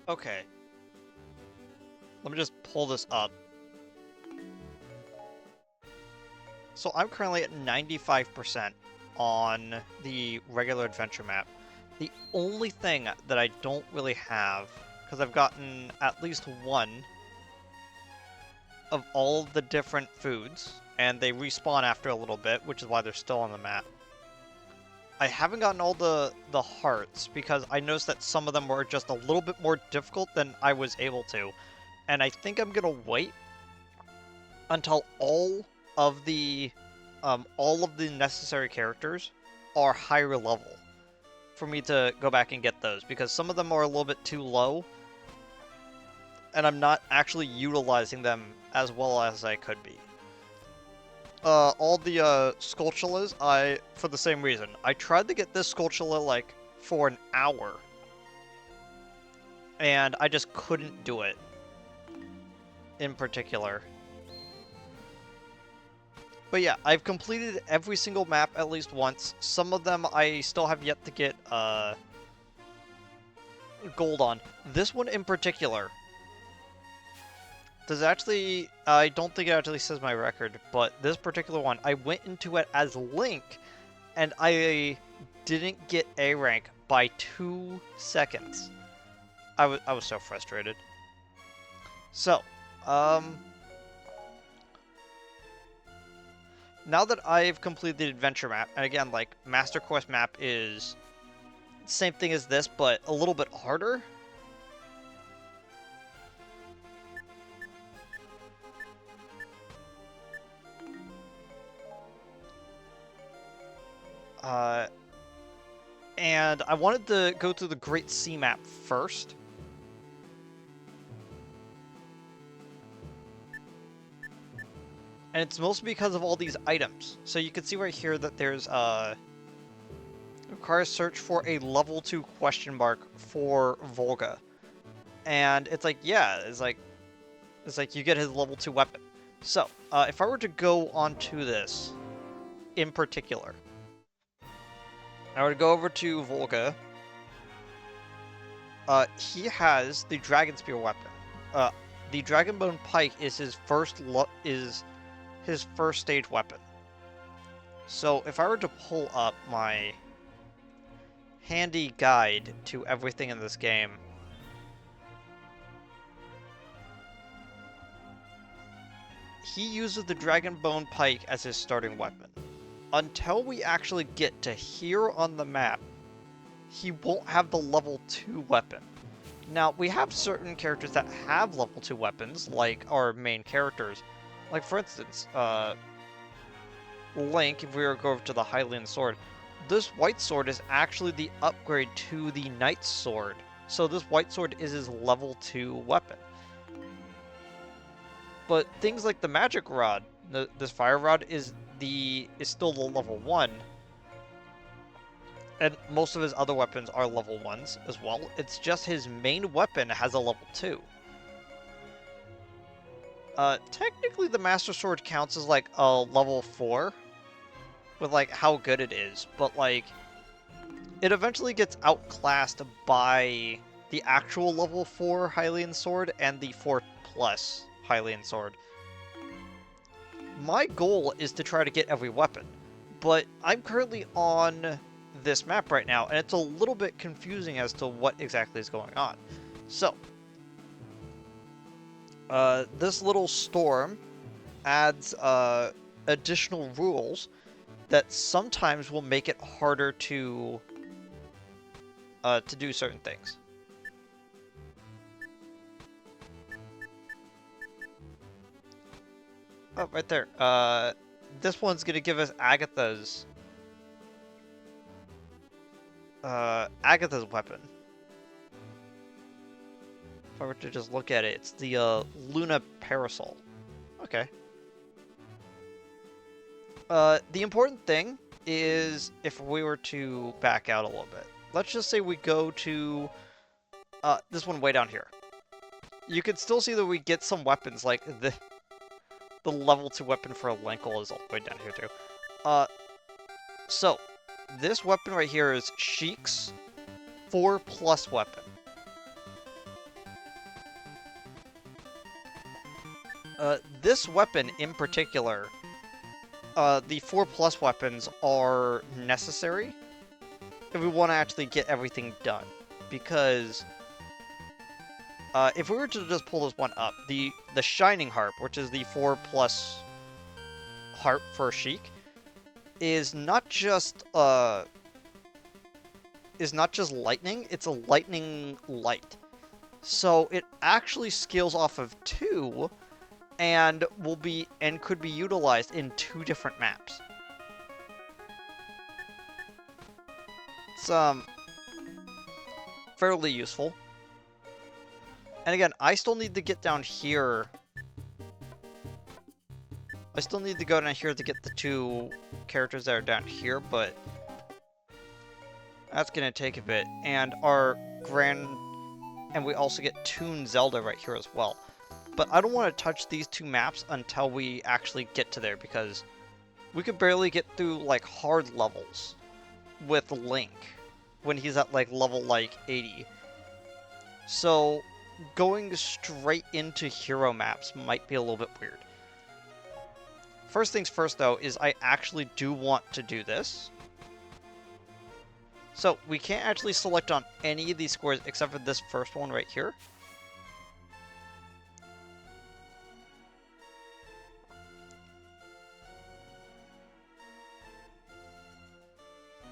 Okay. Let me just pull this up. So I'm currently at 95% on the regular adventure map. The only thing that I don't really have, because I've gotten at least one of all of the different foods, and they respawn after a little bit, which is why they're still on the map. I haven't gotten all the hearts, because I noticed that some of them were just a little bit more difficult than I was able to. And I think I'm gonna wait until all of the necessary characters are higher level for me to go back and get those, because some of them are a little bit too low, and I'm not actually utilizing them as well as I could be. All the Skulltulas, for the same reason. I tried to get this Skulltula like for an hour, and I just couldn't do it. In particular. But yeah, I've completed every single map at least once. Some of them I still have yet to get gold on. This one in particular, does actually, I don't think it actually says my record, but this particular one, I went into it as Link, and I didn't get A rank by 2 seconds. I was so frustrated. So, now that I've completed the adventure map, and again, like, Master Quest map is same thing as this, but a little bit harder. And I wanted to go through the Great Sea map first. And it's mostly because of all these items. So you can see right here that there's requires search for a level 2 question mark for Volga. And it's like, yeah, it's like you get his level 2 weapon. So, if I were to go onto this in particular, I were to go over to Volga. He has the Dragon Spear weapon. The Dragonbone Pike is his first stage weapon. So if I were to pull up my handy guide to everything in this game, he uses the Dragonbone Pike as his starting weapon. Until we actually get to here on the map, he won't have the level 2 weapon. Now, we have certain characters that have level 2 weapons, like our main characters. Like, for instance, Link, if we were to go over to the Hylian Sword, this white sword is actually the upgrade to the Knight's Sword. So this white sword is his level 2 weapon. But things like the Magic Rod, this Fire Rod is still the level 1. And most of his other weapons are level 1s as well. It's just his main weapon has a level 2. Technically the Master Sword counts as like a level 4 with like how good it is, but like it eventually gets outclassed by the actual level 4 Hylian Sword and the 4 plus Hylian Sword. My goal is to try to get every weapon, but I'm currently on this map right now, and it's a little bit confusing as to what exactly is going on. So, this little storm adds additional rules that sometimes will make it harder to do certain things. Oh, right there. This one's gonna give us Agatha's weapon. If I were to just look at it, it's the Luna Parasol. Okay. The important thing is if we were to back out a little bit. Let's just say we go to this one way down here. You can still see that we get some weapons, like the level 2 weapon for Lenkel is all the way down here too. So this weapon right here is Sheik's 4+ weapon. This weapon in particular, the 4+ weapons are necessary if we want to actually get everything done. Because if we were to just pull this one up, the Shining Harp, which is the 4+ harp for Sheik, is not just lightning, it's a lightning light. So it actually scales off of 2 and could be utilized in 2 different maps. It's fairly useful. And again, I still need to get down here. I still need to go down here to get the 2 characters that are down here, but that's gonna take a bit. And we also get Toon Zelda right here as well. But I don't want to touch these 2 maps until we actually get to there, because we could barely get through, like, hard levels with Link when he's at, like, level, like, 80. So going straight into hero maps might be a little bit weird. First things first, though, is I actually do want to do this. So we can't actually select on any of these squares except for this first one right here.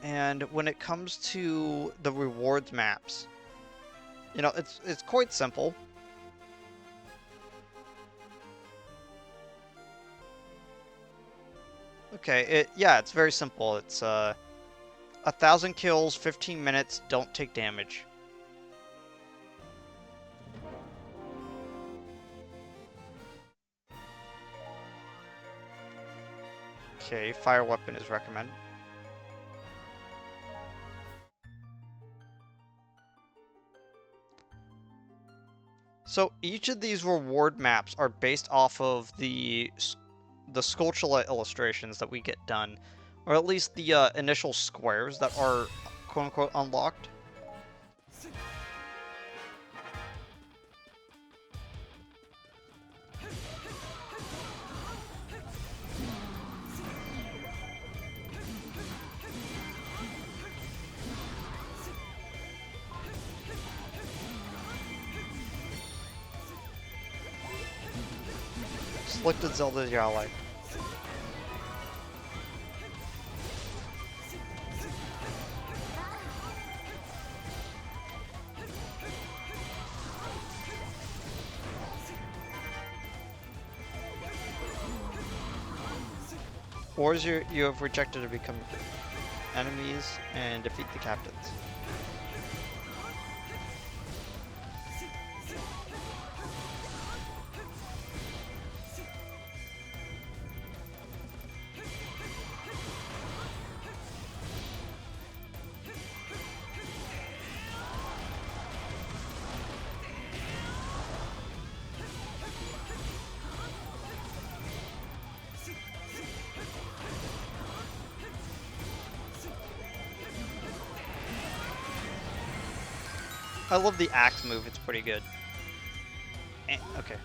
And when it comes to the rewards maps, you know, it's quite simple. Okay, it's very simple. It's 1,000 kills, 15 minutes, don't take damage. Okay, fire weapon is recommended. So each of these reward maps are based off of the Skulltula illustrations that we get done, or at least the initial squares that are quote-unquote unlocked. Selected Zelda as your ally. Or you have rejected to become enemies and defeat the captains. I love the axe move, it's pretty good. Okay.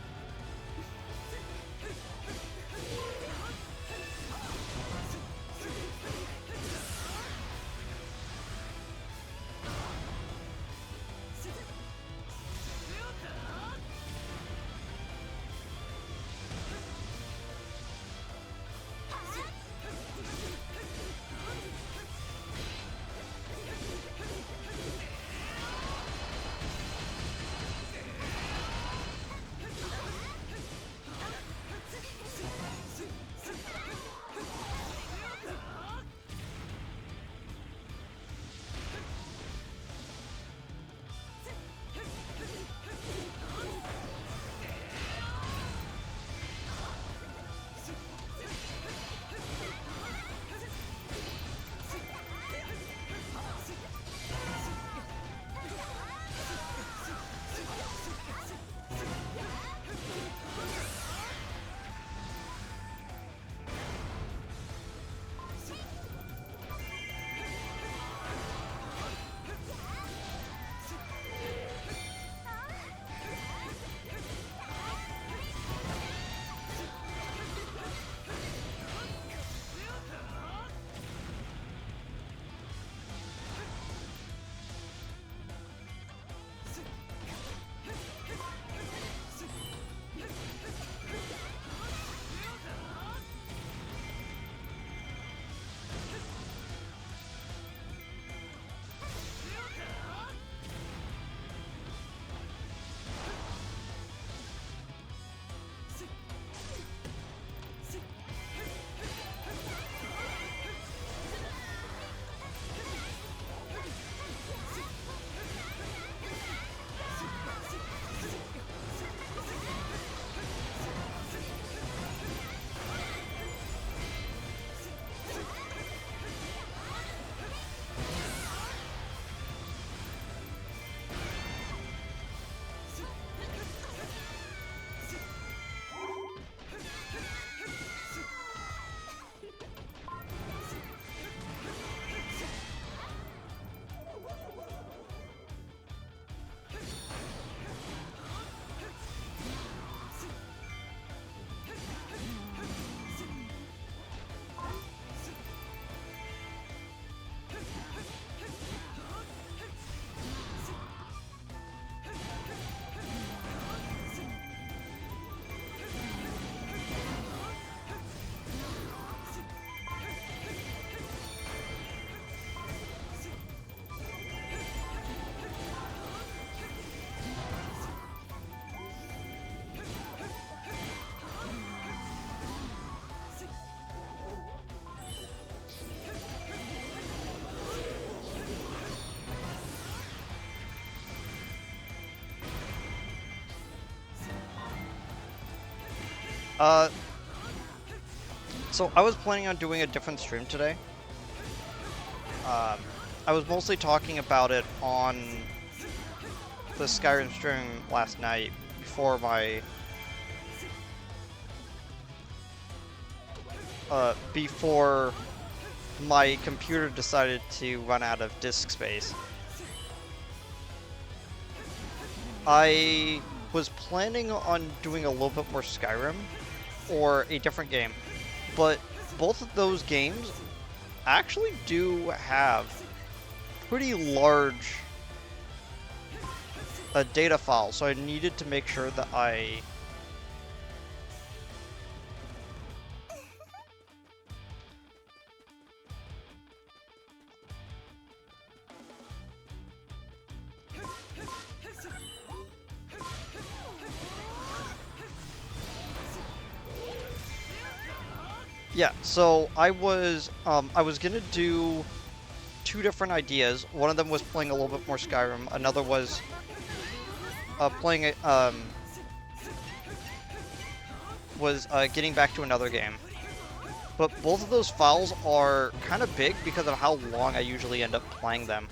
Uh, so I was planning on doing a different stream today. I was mostly talking about it on the Skyrim stream last night before my computer decided to run out of disk space. I was planning on doing a little bit more Skyrim or a different game, but both of those games actually do have pretty large data files, so I needed to make sure that I yeah, so I was gonna do two different ideas. One of them was playing a little bit more Skyrim. Another was playing it getting back to another game. But both of those files are kind of big because of how long I usually end up playing them.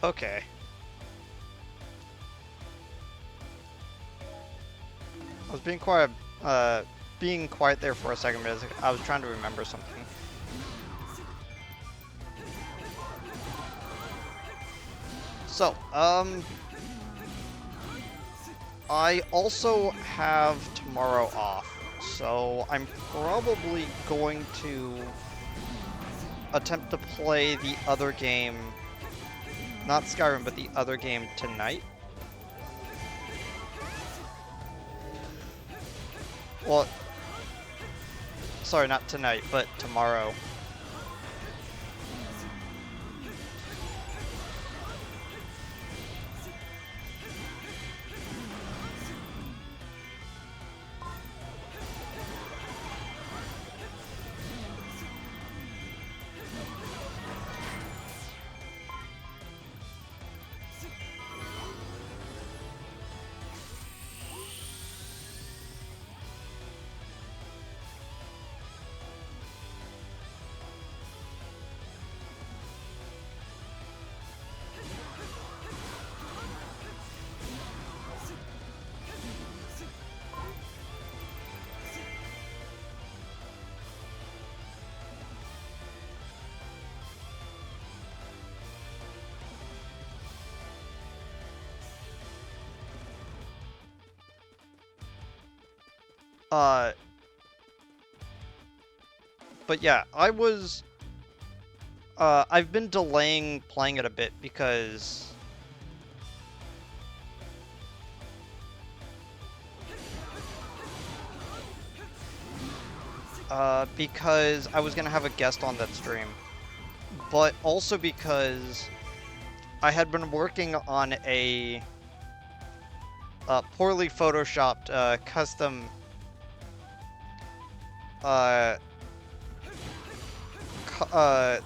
Okay. I was being quiet there for a second because I was trying to remember something. So, I also have tomorrow off, so I'm probably going to attempt to play the other game, not Skyrim, but the other game tonight. Well, sorry, not tonight, but tomorrow. Uh, but yeah, I've been delaying playing it a bit because I was gonna have a guest on that stream, but also because I had been working on a poorly photoshopped custom uh, cu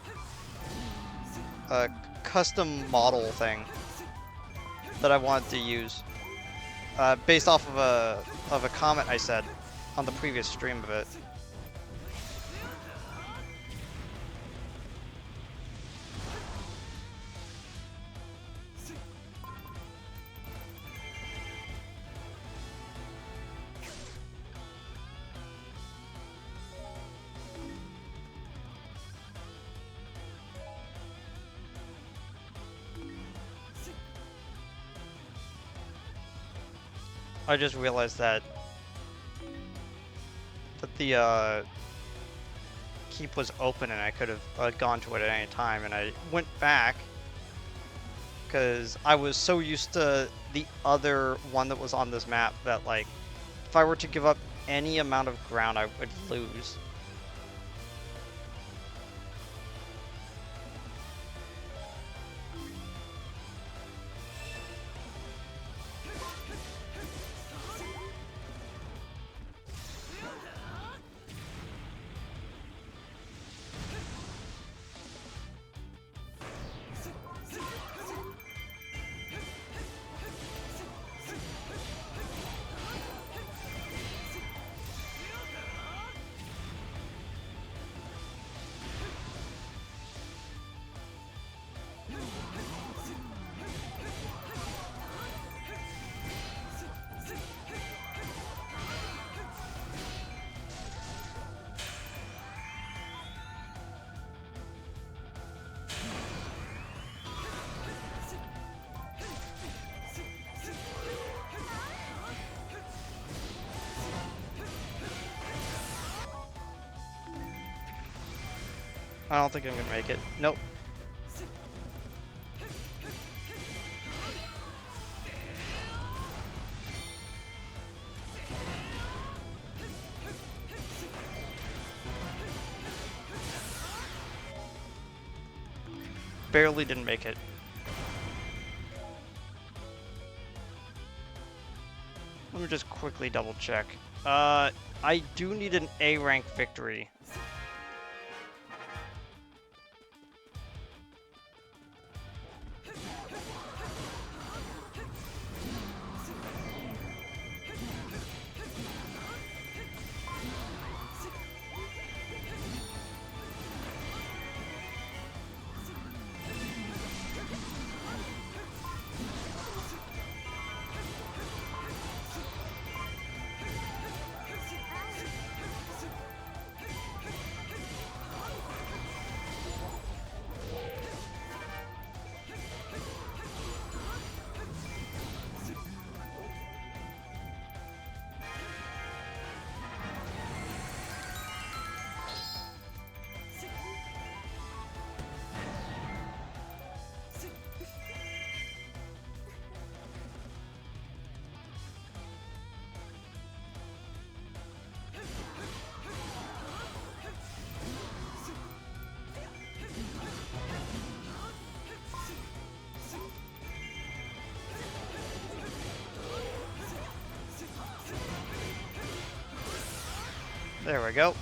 custom model thing that I wanted to use based off of a comment I said on the previous stream of it. I just realized that the keep was open and I could have gone to it at any time, and I went back because I was so used to the other one that was on this map that, like, if I were to give up any amount of ground, I would lose. I don't think I'm gonna make it. Nope. Barely didn't make it. Let me just quickly double check. I do need an A rank victory. There we go.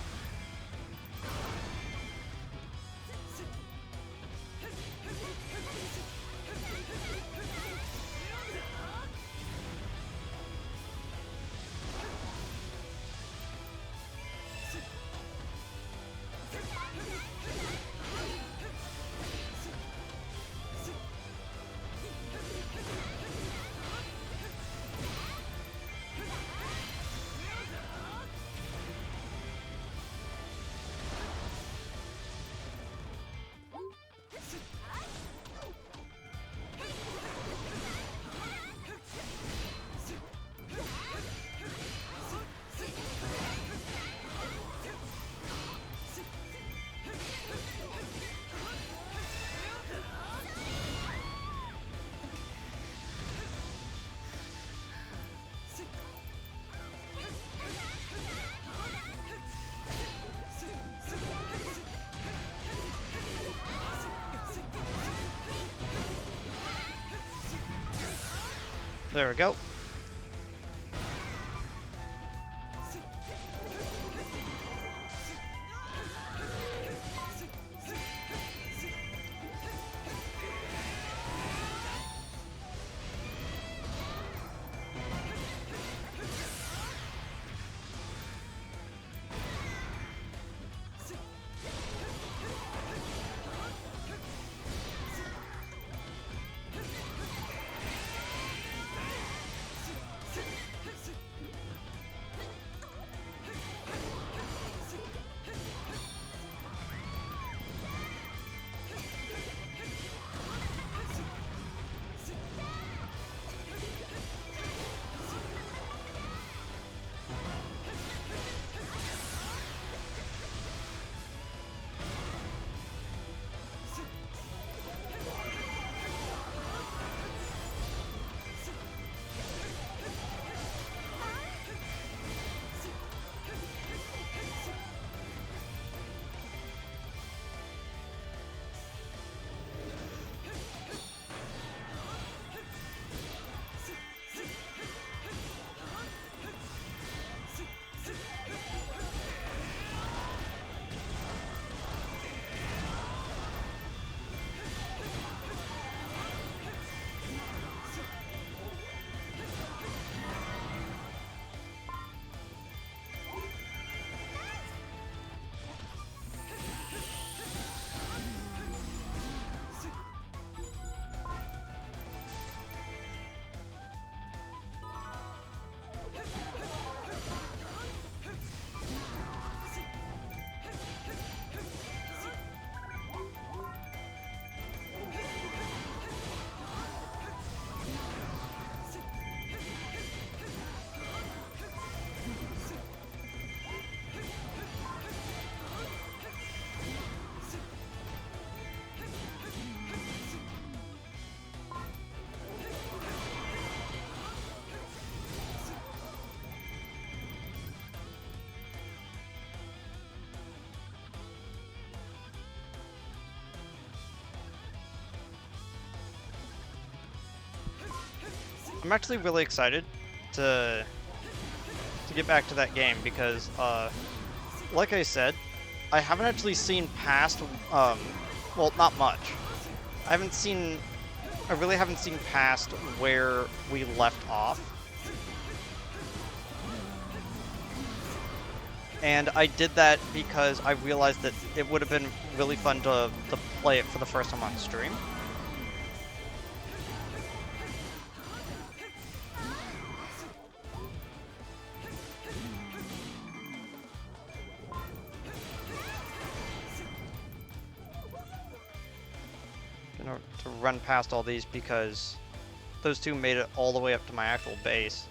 There we go. I'm actually really excited to get back to that game because, like I said, I haven't actually seen past, well, not much. I really haven't seen past where we left off. And I did that because I realized that it would have been really fun to play it for the first time on stream. To run past all these because those two made it all the way up to my actual base.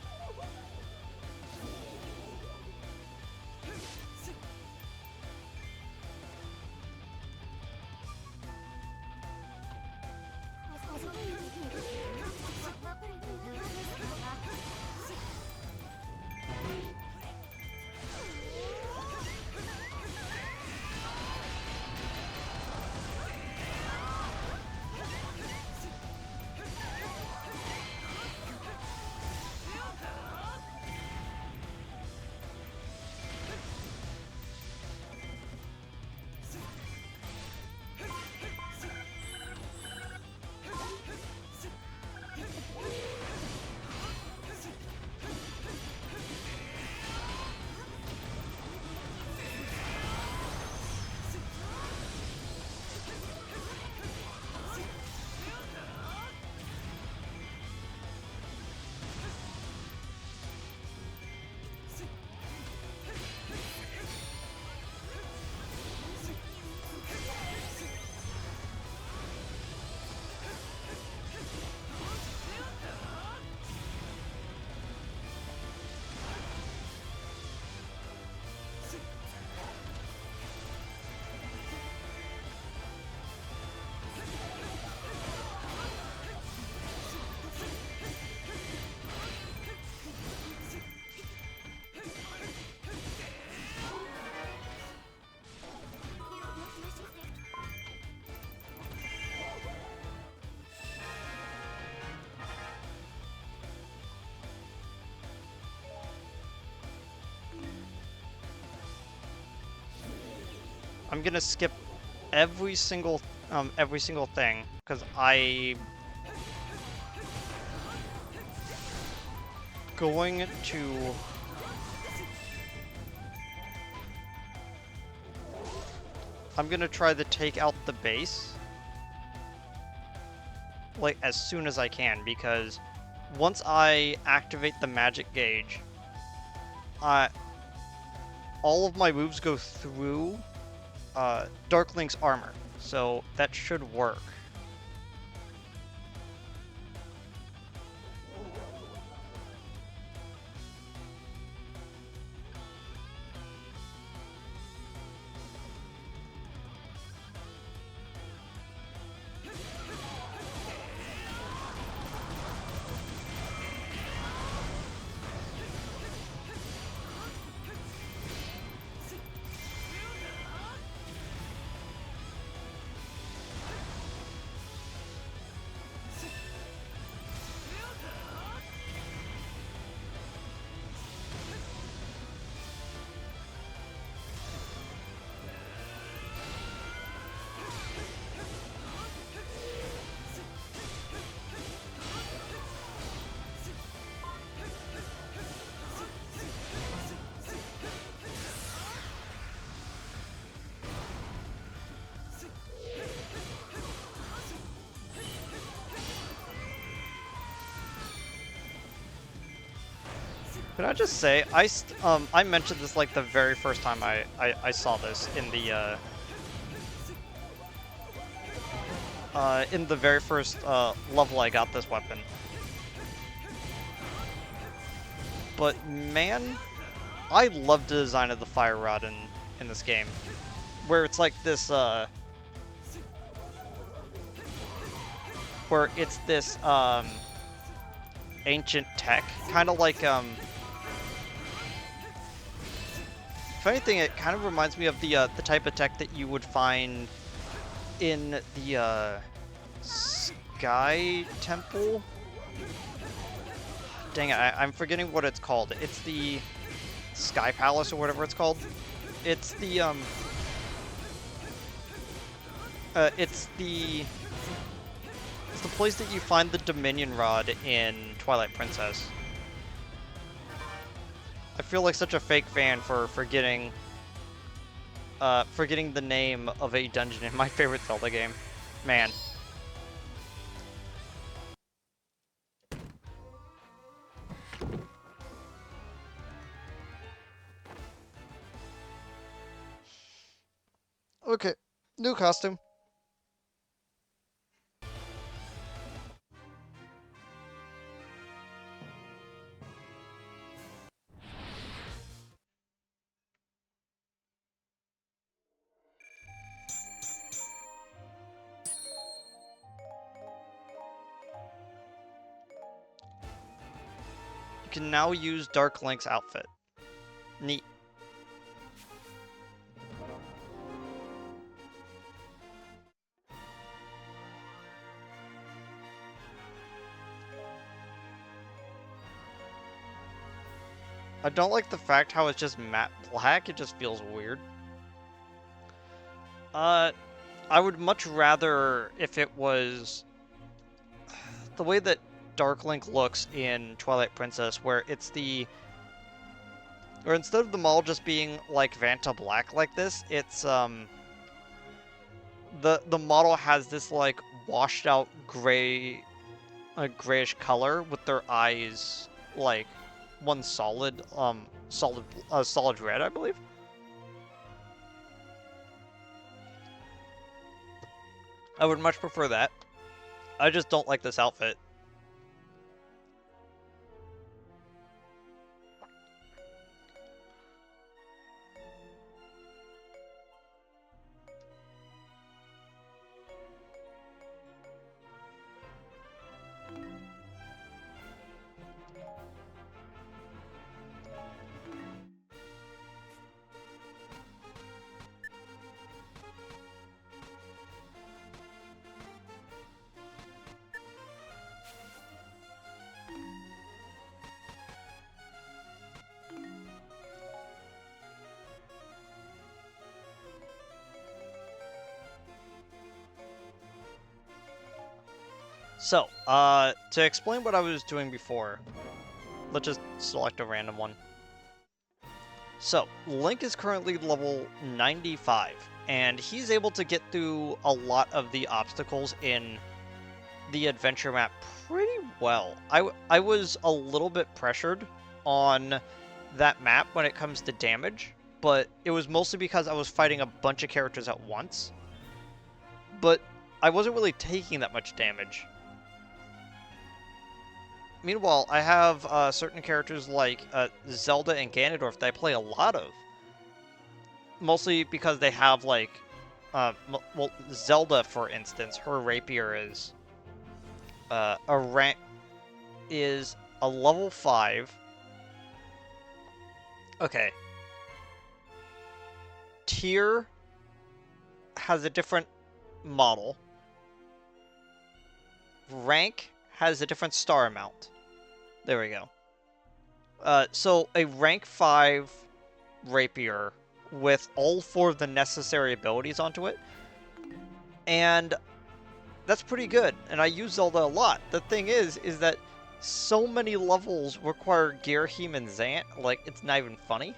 I'm gonna skip every single thing because going to I'm gonna try to take out the base like as soon as I can, because once I activate the magic gauge, I all of my moves go through Dark Link's armor, so that should work. Can I just say, I mentioned this like the very first time I saw this in the very first level I got this weapon. But man, I love the design of the fire rod in this game, where it's like this where it's this ancient tech, kind of like if anything, it kind of reminds me of the type of tech that you would find in the Sky Temple. Dang it, I'm forgetting what it's called. It's the Sky Palace or whatever it's called. It's the it's the place that you find the Dominion Rod in Twilight Princess. I feel like such a fake fan for forgetting the name of a dungeon in my favorite Zelda game. Man. Okay, new costume. You can now use Dark Link's outfit. Neat. I don't like the fact how it's just matte black, it just feels weird. I would much rather if it was the way that Dark Link looks in Twilight Princess, where it's or instead of them all just being like Vanta Black like this, it's the model has this like washed out gray, grayish color with their eyes like one solid red, I believe. I would much prefer that. I just don't like this outfit. So, to explain what I was doing before, let's just select a random one. So, Link is currently level 95, and he's able to get through a lot of the obstacles in the adventure map pretty well. I was a little bit pressured on that map when it comes to damage, but it was mostly because I was fighting a bunch of characters at once. But I wasn't really taking that much damage. Meanwhile, I have certain characters like Zelda and Ganondorf that I play a lot of. Mostly because they have, like, well, Zelda, for instance, her rapier is a rank is a level 5. Okay. Tier has a different model. Rank has a different star amount. There we go. So a rank 5 rapier with all 4 of the necessary abilities onto it. And that's pretty good. And I use Zelda a lot. The thing is that so many levels require Girahim and Zant, like, it's not even funny.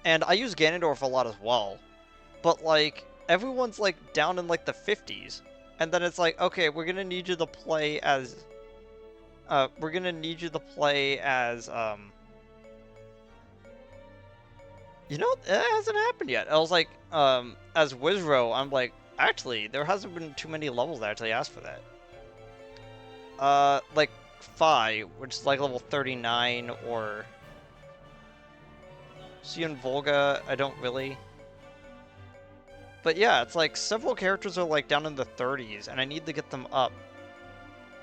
And I use Ganondorf a lot as well. But, like, everyone's, like, down in, like, the 50s. And then it's like, okay, we're gonna need you to play as... we're gonna need you to play as, You know, it hasn't happened yet. I was like, as Wizro, I'm like, actually, there hasn't been too many levels that actually asked for that. Like, Phi, which is like level 39, or... Sion Volga, I don't really... But yeah, it's like, several characters are like down in the 30s, and I need to get them up.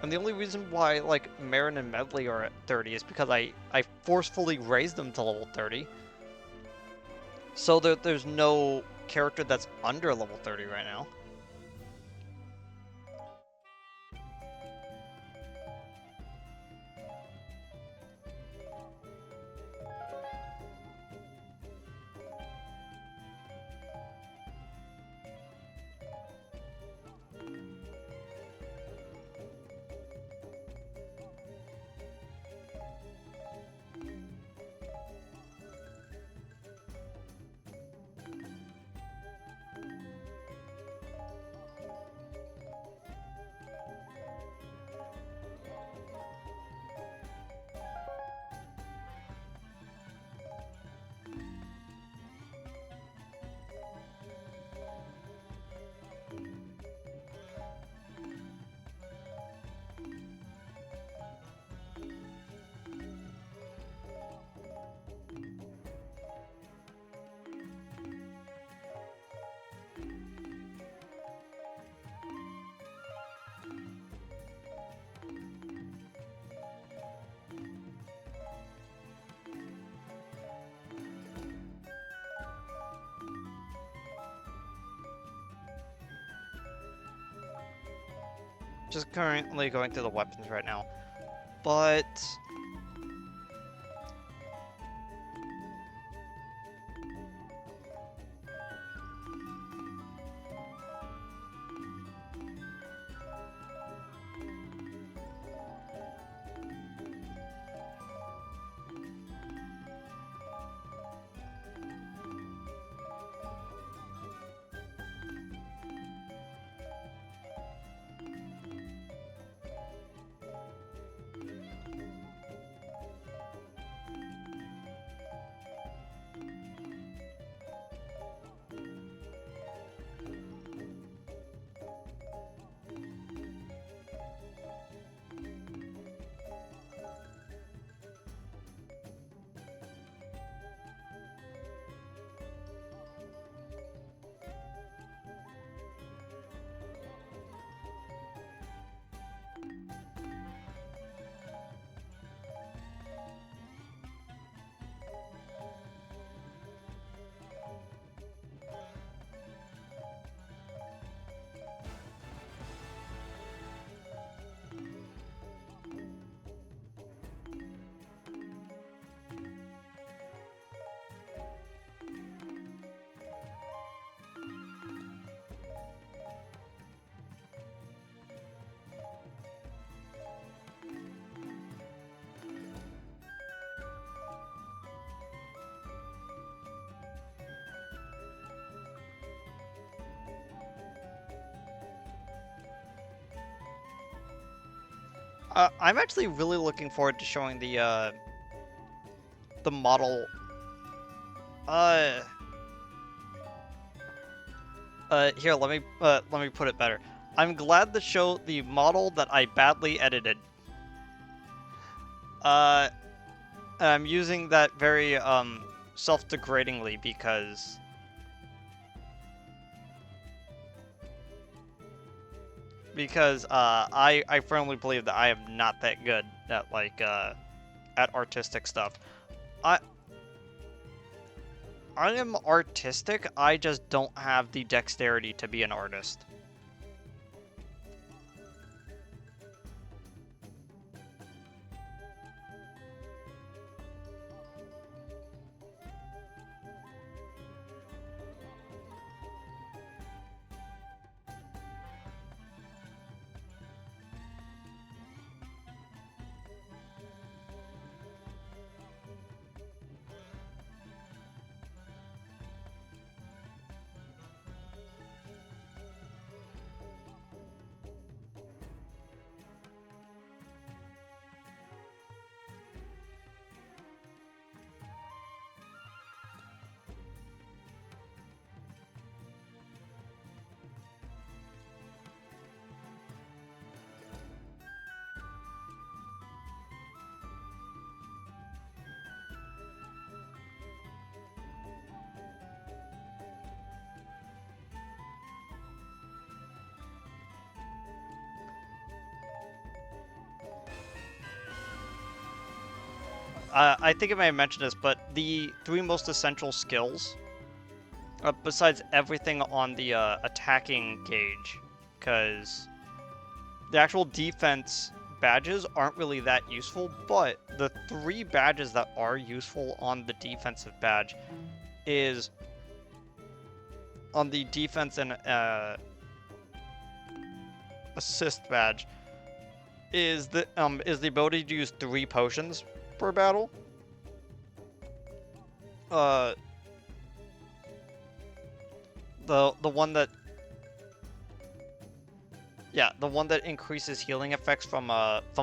And the only reason why, like, Marin and Medley are at 30 is because I forcefully raised them to level 30. So there's no character that's under level 30 right now. Just currently going through the weapons right now. But... I'm actually really looking forward to showing the model. Uh, Here, let me put it better. I'm glad to show the model that I badly edited. Uh, and I'm using that very self-degradingly because I firmly believe that I am not that good at at artistic stuff. I I am artistic. I just don't have the dexterity to be an artist. I think I may have mentioned this, but the three most essential skills, besides everything on the attacking gauge, because the actual defense badges aren't really that useful, but the three badges that are useful on the defensive badge is on the defense and assist badge is the ability to use 3 potions per battle. Uh, the one that Yeah, the one that increases healing effects from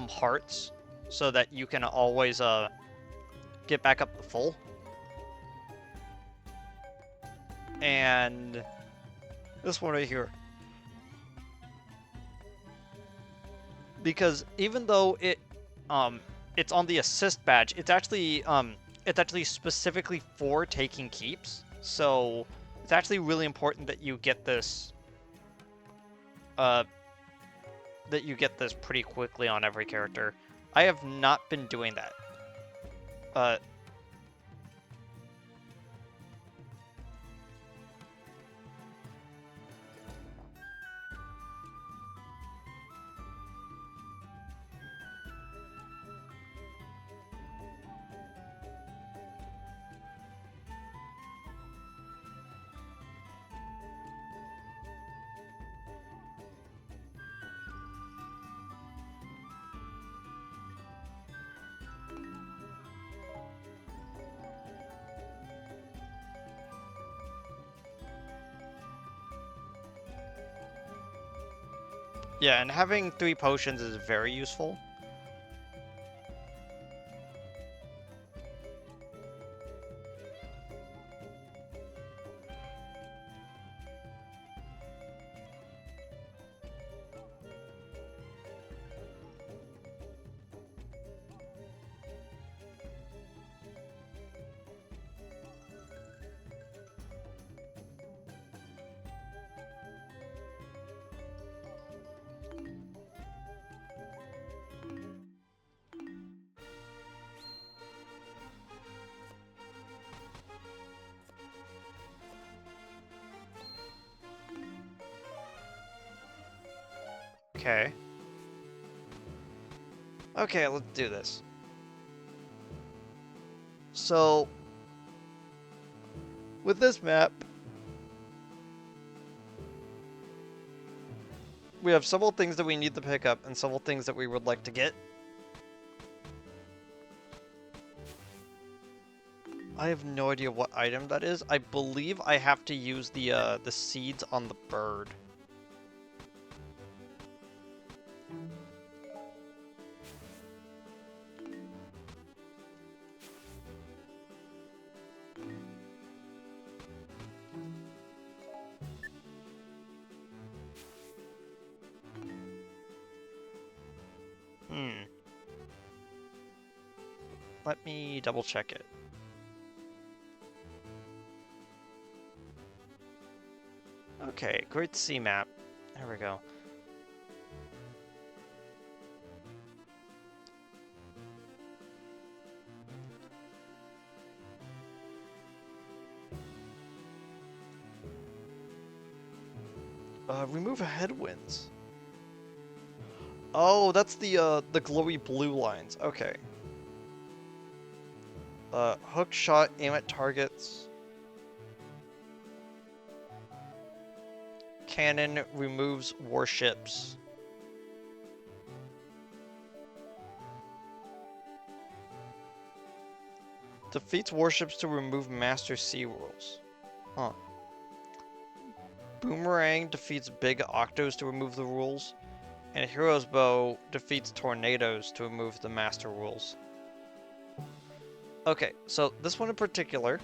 hearts, so that you can always get back up to full. And this one right here, because even though it's on the assist badge, it's actually specifically for taking keeps. So it's actually really important that you get this uh pretty quickly on every character. I have not been doing that. Uh, yeah, and having 3 potions is very useful. Okay. Okay, let's do this. So, with this map, we have several things that we need to pick up and several things that we would like to get. I have no idea what item that is. I believe I have to use the seeds on the bird. Let me double check it. Okay, Great Sea Map. There we go. Remove headwinds. Oh, that's the glowy blue lines. Okay. Hook shot, aim at targets. Cannon removes warships. Defeats warships to remove master sea rules. Huh. Boomerang defeats big octos to remove the rules. And Hero's Bow defeats tornadoes to remove the master rules. Okay, so this one in particular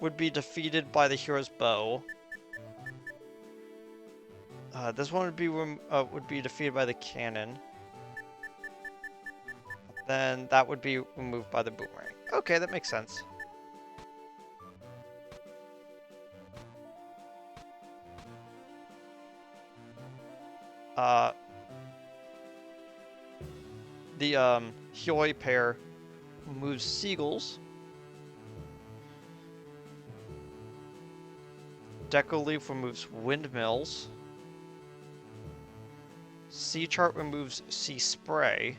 would be defeated by the Hero's Bow. This one would be defeated by the cannon. Then that would be removed by the boomerang. Okay, that makes sense. The Hyoi pair removes seagulls. Deco Leaf removes windmills. Sea Chart removes sea spray.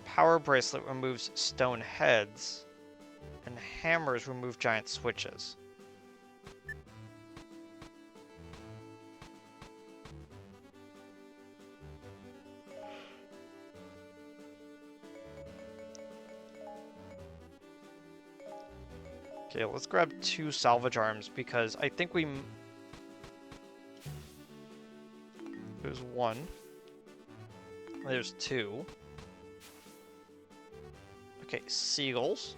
Power Bracelet removes stone heads. And hammers remove giant switches. Okay, let's grab 2 salvage arms because I think there's 1. There's 2. Okay, seagulls.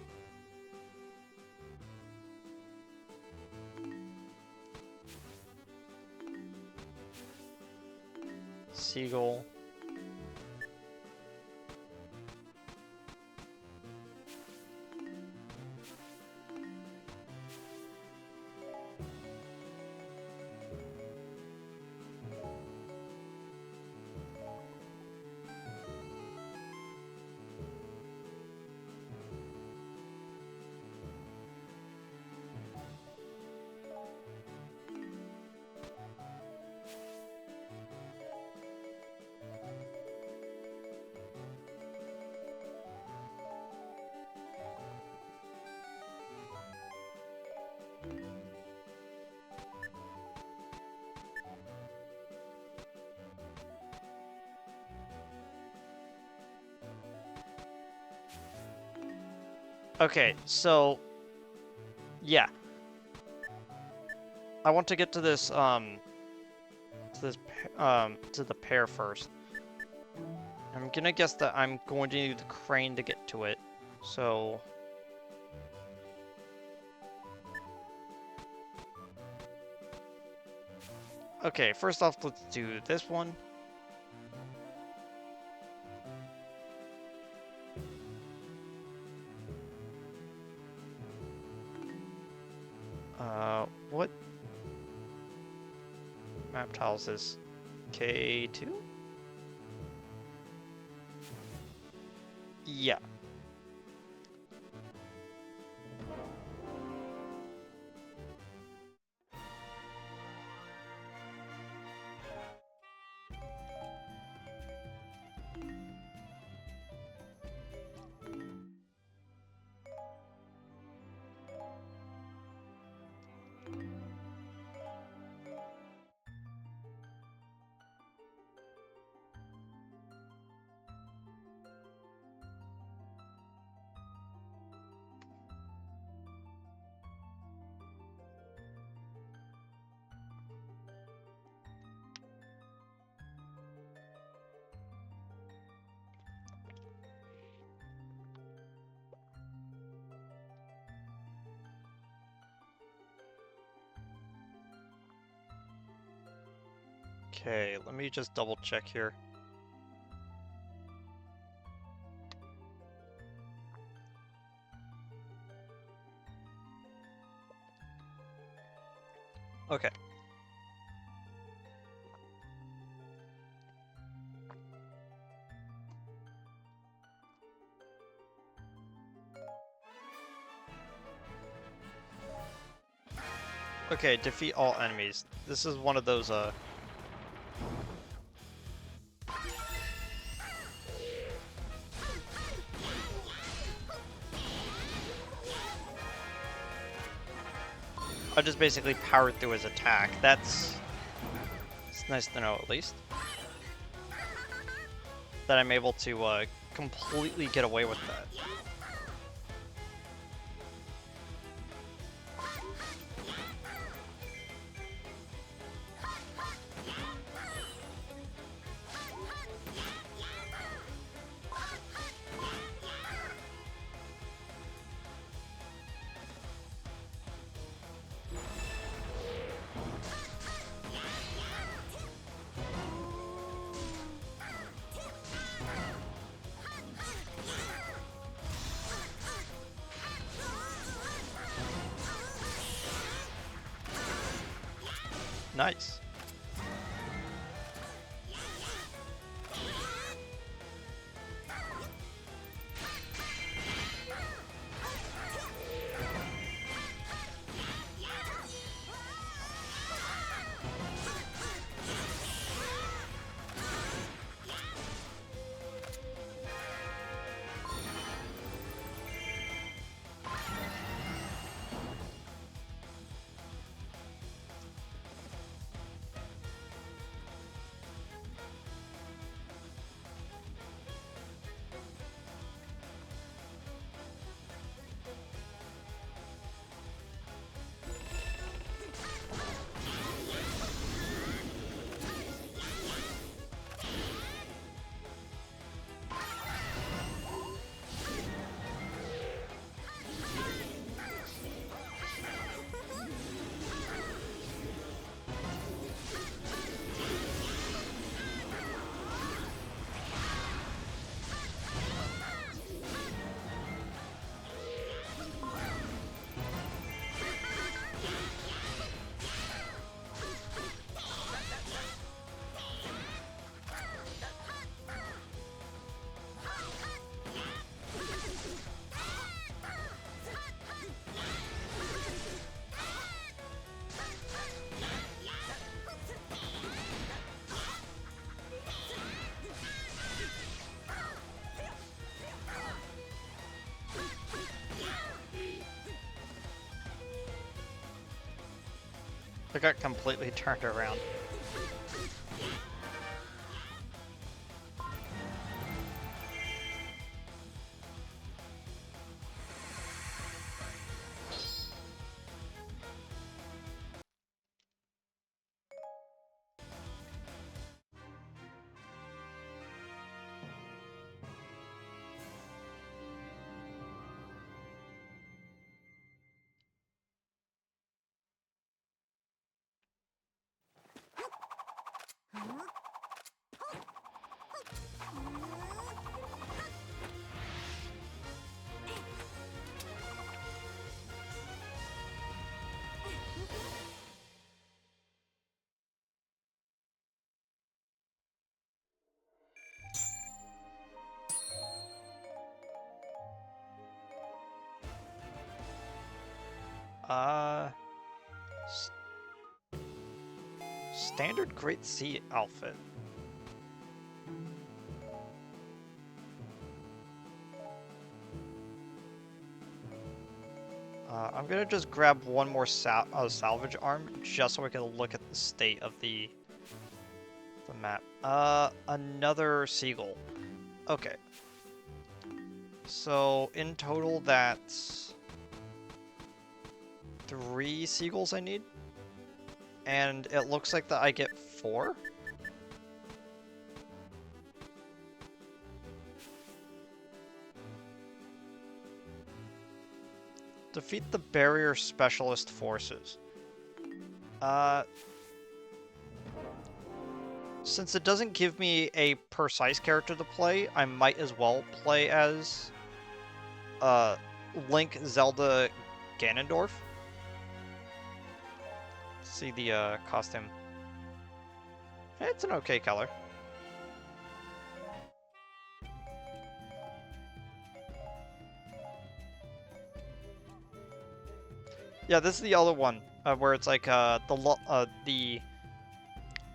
Seagull. Okay, so yeah. I want to get to this to the pair first. I'm gonna guess that I'm going to need the crane to get to it. So okay, first off, let's do this one. What map tiles is K2? Yeah. Okay, let me just double check here. Okay. Okay, defeat all enemies. This is one of those, I just basically powered through his attack. It's nice to know, at least. That I'm able to, completely get away with that. Nice. I got completely turned around. Uh, s- Standard Great Sea outfit. I'm gonna just grab one more salvage arm just so we can look at the state of the map. Another seagull. Okay. So in total, that's 3 seagulls I need, and it looks like that I get 4. Defeat the barrier specialist forces. Since it doesn't give me a precise character to play, I might as well play as Link, Zelda, Ganondorf. see the costume. It's an okay color. Yeah, this is the other one where it's like the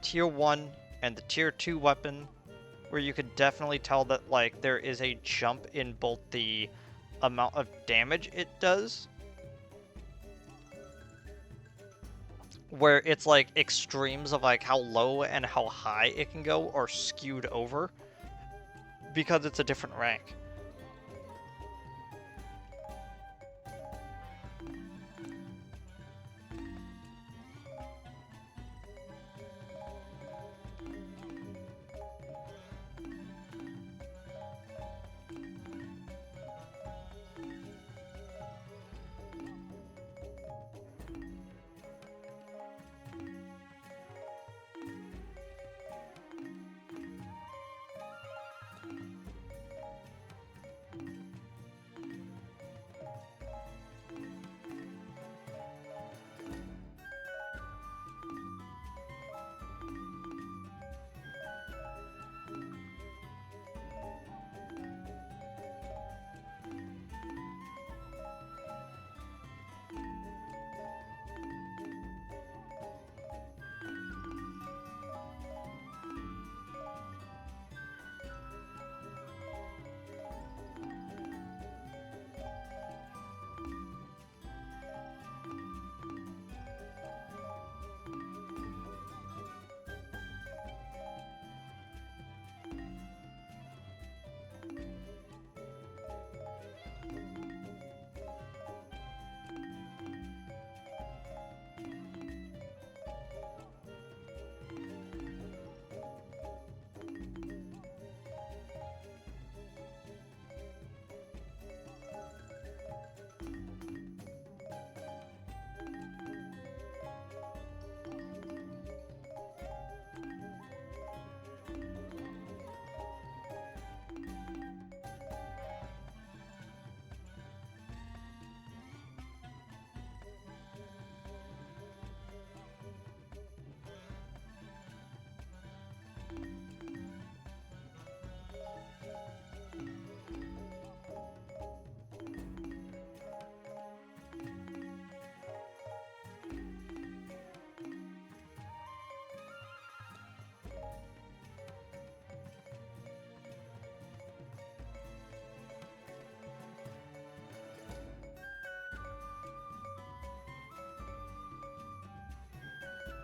tier 1 and the tier 2 weapon, where you could definitely tell that like there is a jump in both the amount of damage it does, where it's like extremes of like how low and how high it can go are skewed over because it's a different rank.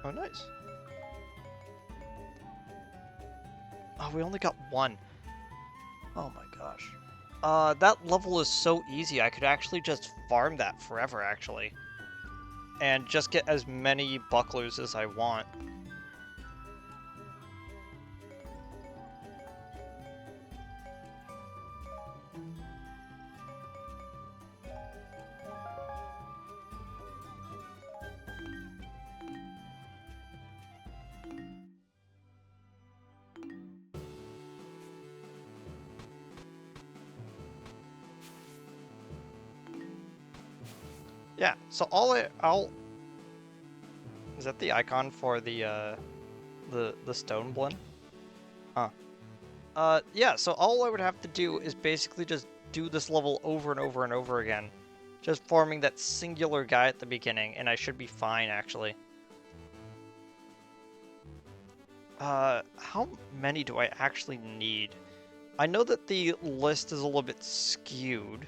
Oh, nice. Oh, we only got one. Oh my gosh. That level is so easy. I could actually just farm that forever, actually. And just get as many bucklers as I want. Yeah, so I'll... Is that the icon for the stone blend? Huh. Yeah, so all I would have to do is basically just do this level over and over and over again. Just farming that singular guy at the beginning, and I should be fine, actually. How many do I actually need? I know that the list is a little bit skewed.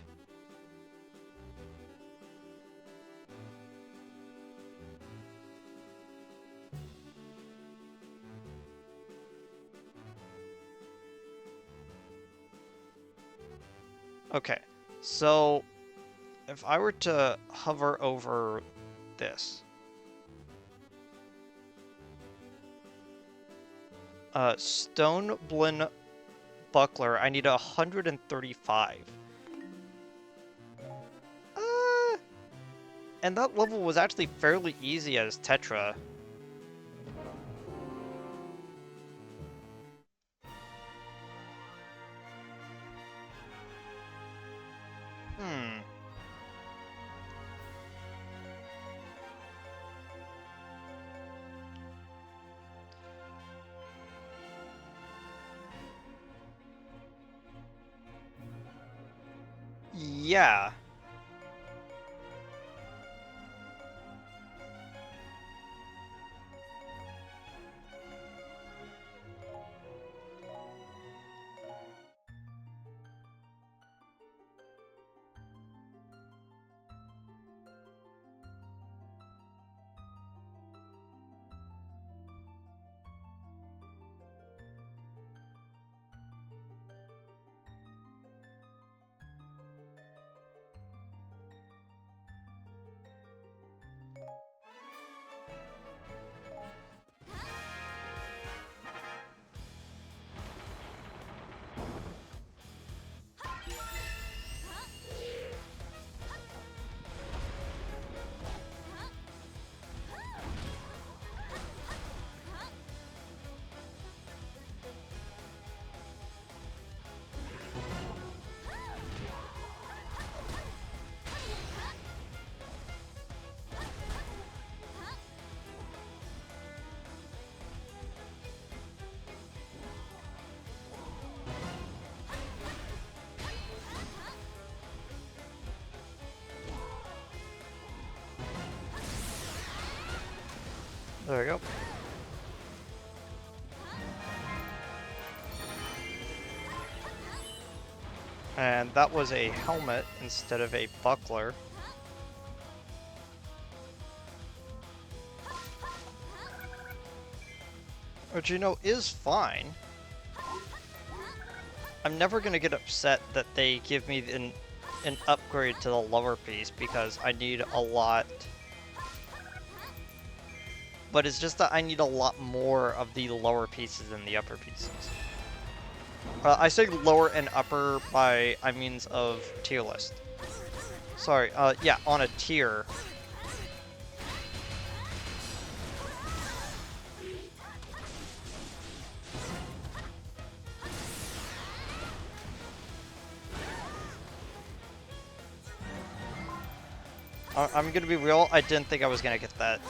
Okay, so if I were to hover over this, Stone Blinn Buckler, I need 135. And that level was actually fairly easy as Tetra. Hmm. Yeah. There we go. And that was a helmet instead of a buckler. Which, you know, is fine. I'm never gonna get upset that they give me an upgrade to the lower piece because I need a lot. But it's just that I need a lot more of the lower pieces than the upper pieces. I say lower and upper by means of tier list. Sorry, yeah, on a tier. I'm gonna be real, I didn't think I was gonna get that.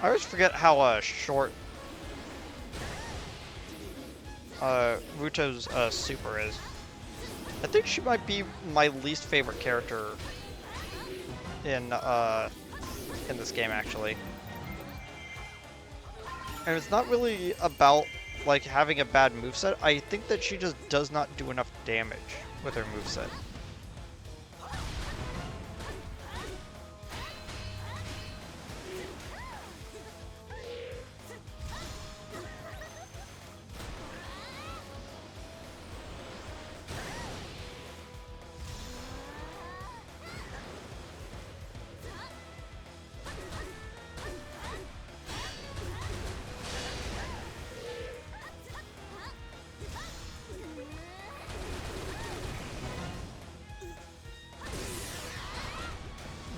I always forget how short Ruto's super is. I think she might be my least favorite character in this game, actually. And it's not really about like having a bad moveset. I think that she just does not do enough damage with her moveset.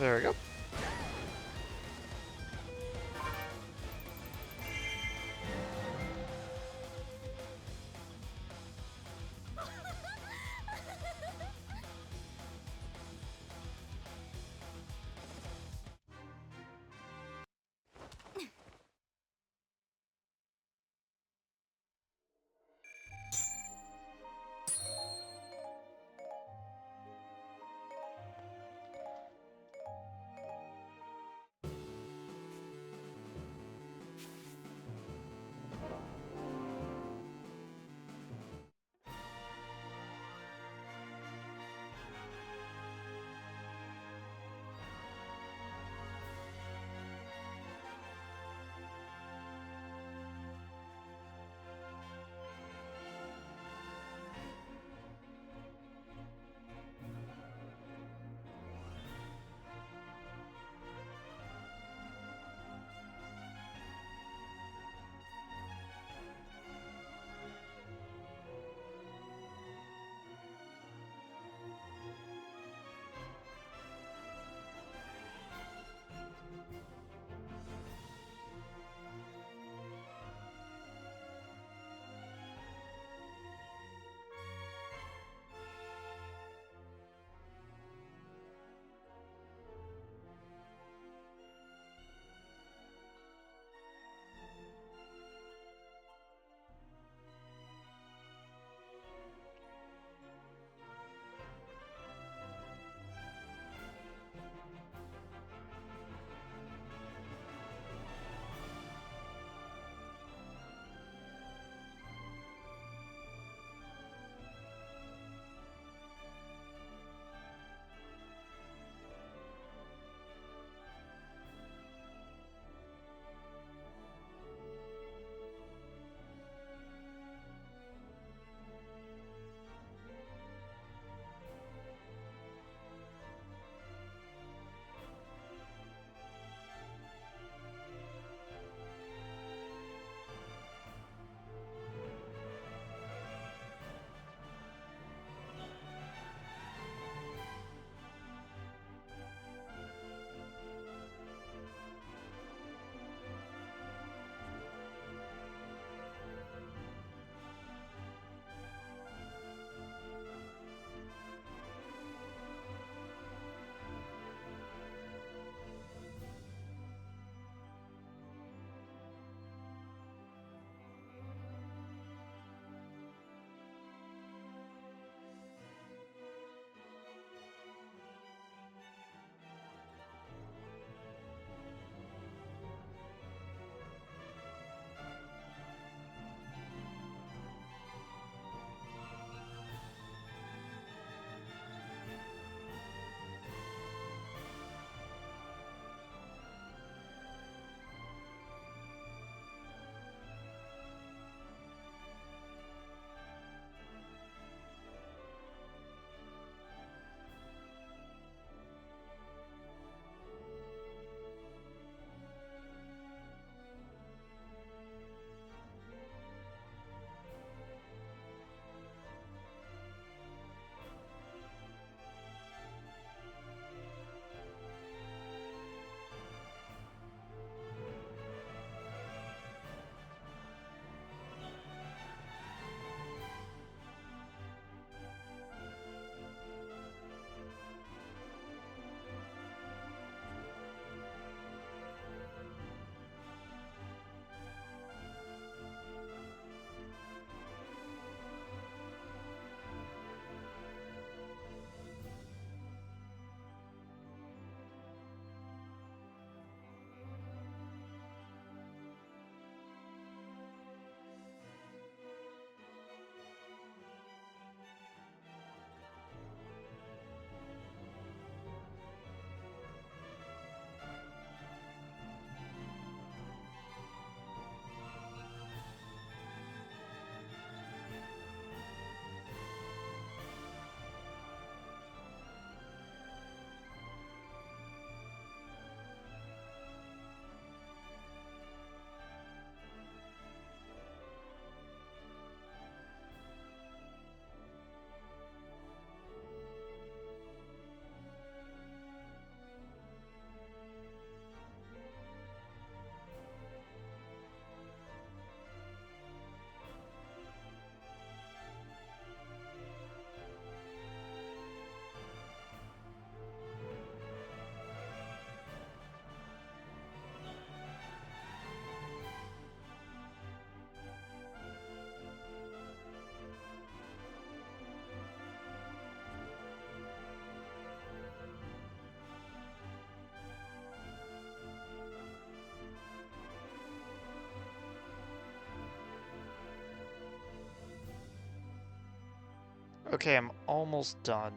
There we go. Okay, I'm almost done.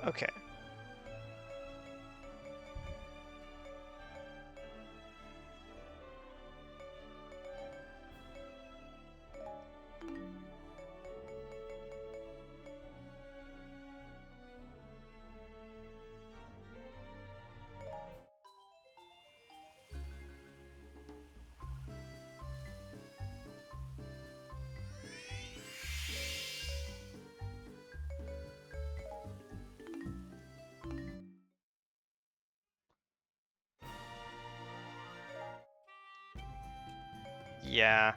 Okay. Yeah.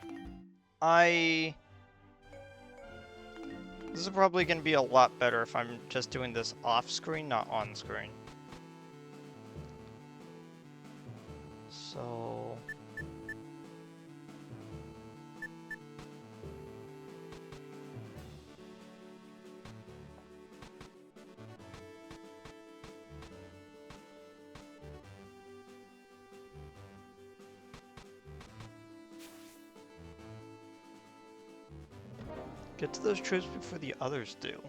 This is probably going to be a lot better if I'm just doing this off-screen, not on-screen. So... Get to those troops before the others do.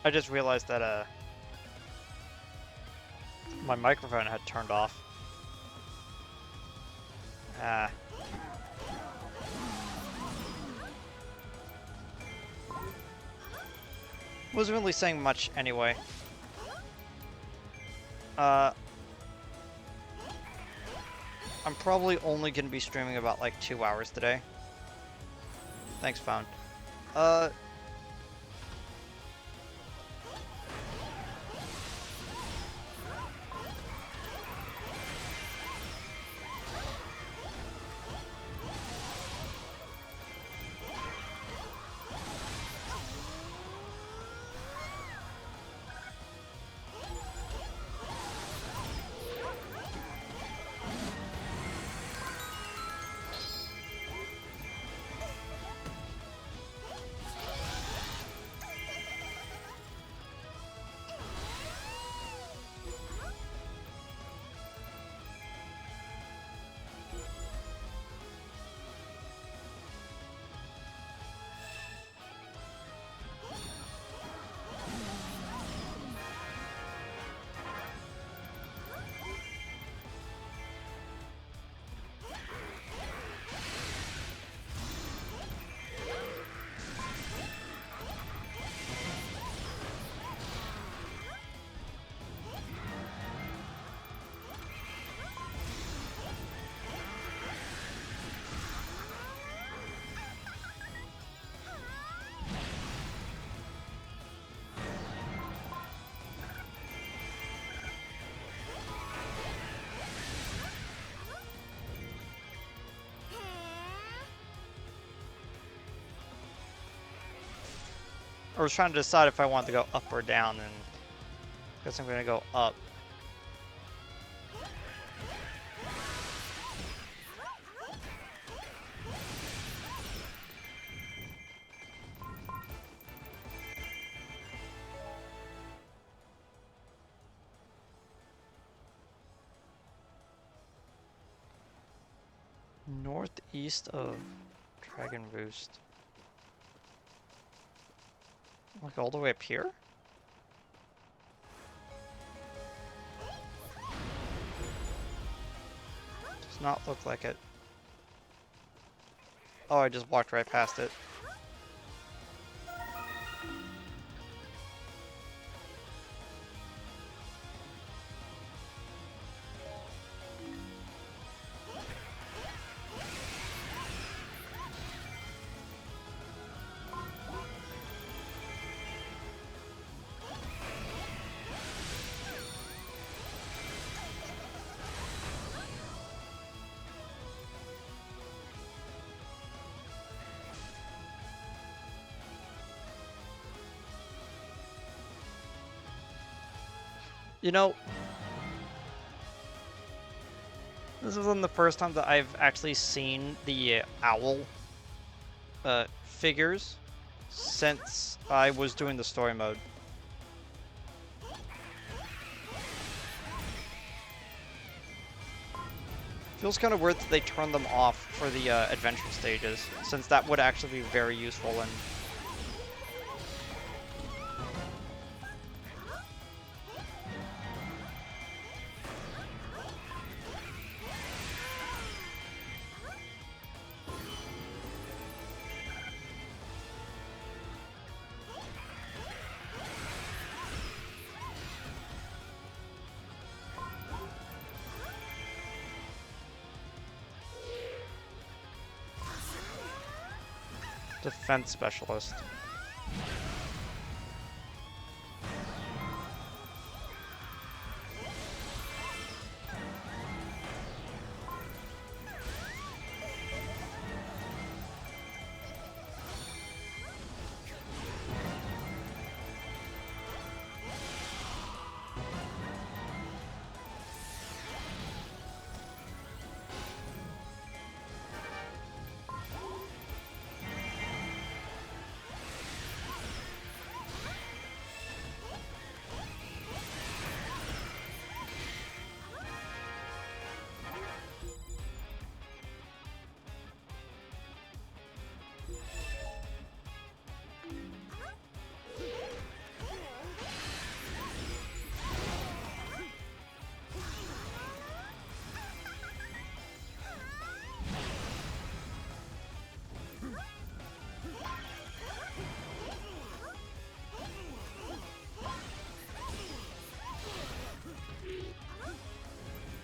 I just realized that my microphone had turned off. Ah. Wasn't really saying much anyway. I'm probably only gonna be streaming about like 2 hours today. Thanks, phone. I was trying to decide if I wanted to go up or down, and I guess I'm gonna go up. Northeast of Dragon Roost. Like all the way up here? Does not look like it. Oh, I just walked right past it. You know, this isn't the first time that I've actually seen the owl figures since I was doing the story mode. Feels kind of weird that they turned them off for the adventure stages, since that would actually be very useful in defense specialist.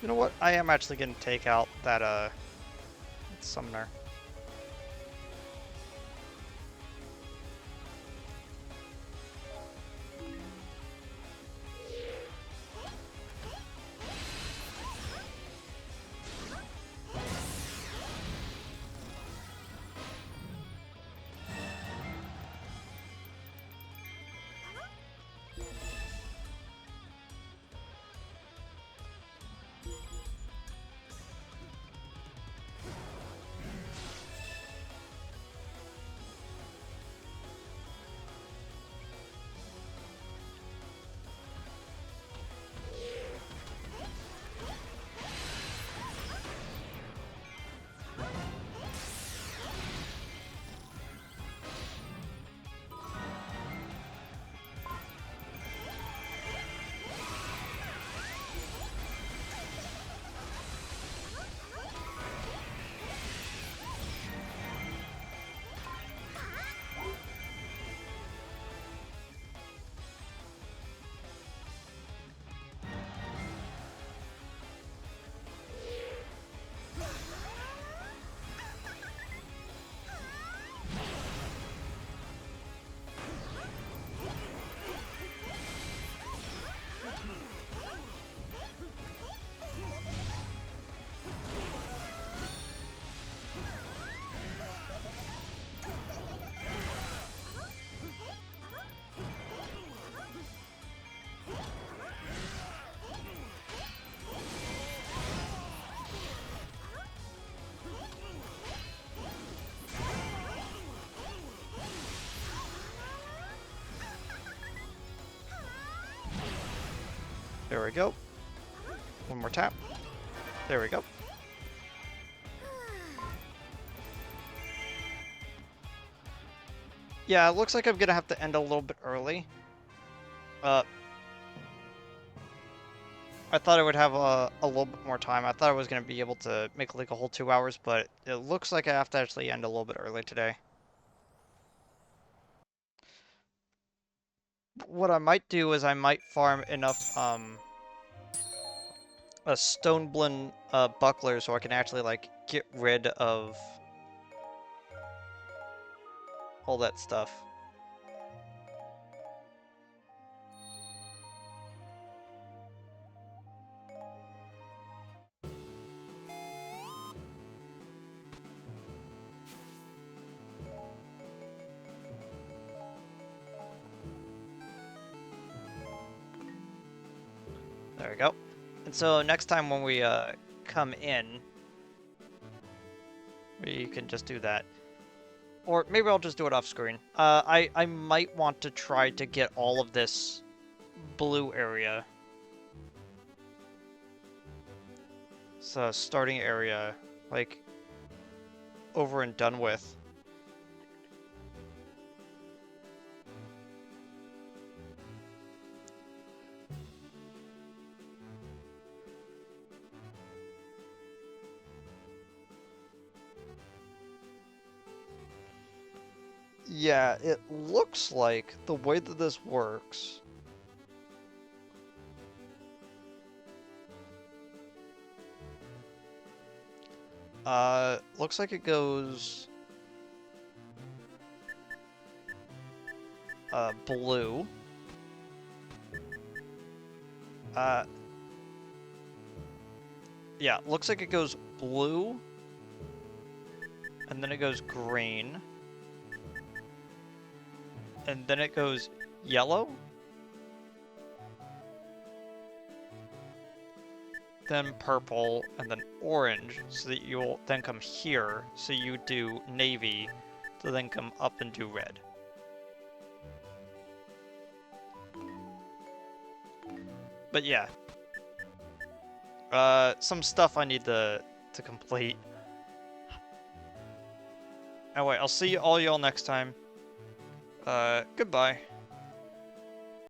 You know what? I am actually going to take out that, summoner. There we go. One more tap. There we go. Yeah, it looks like I'm gonna have to end a little bit early. I thought I would have a little bit more time. I thought I was gonna be able to make like a whole 2 hours, but it looks like I have to actually end a little bit early today. What I might do is I might farm enough, a Stoneblin buckler so I can actually like get rid of all that stuff. There we go. And so next time when we come in, we can just do that. Or maybe I'll just do it off screen. I might want to try to get all of this blue area. So starting area, like, over and done with. Yeah, it looks like the way that this works. Looks like it goes blue. Yeah, looks like it goes blue, and then it goes green, and then it goes yellow, then purple, and then orange, so that you'll then come here, so you do navy, to then come up and do red. But yeah. Some stuff I need to complete. Anyway, I'll see all y'all next time. Goodbye.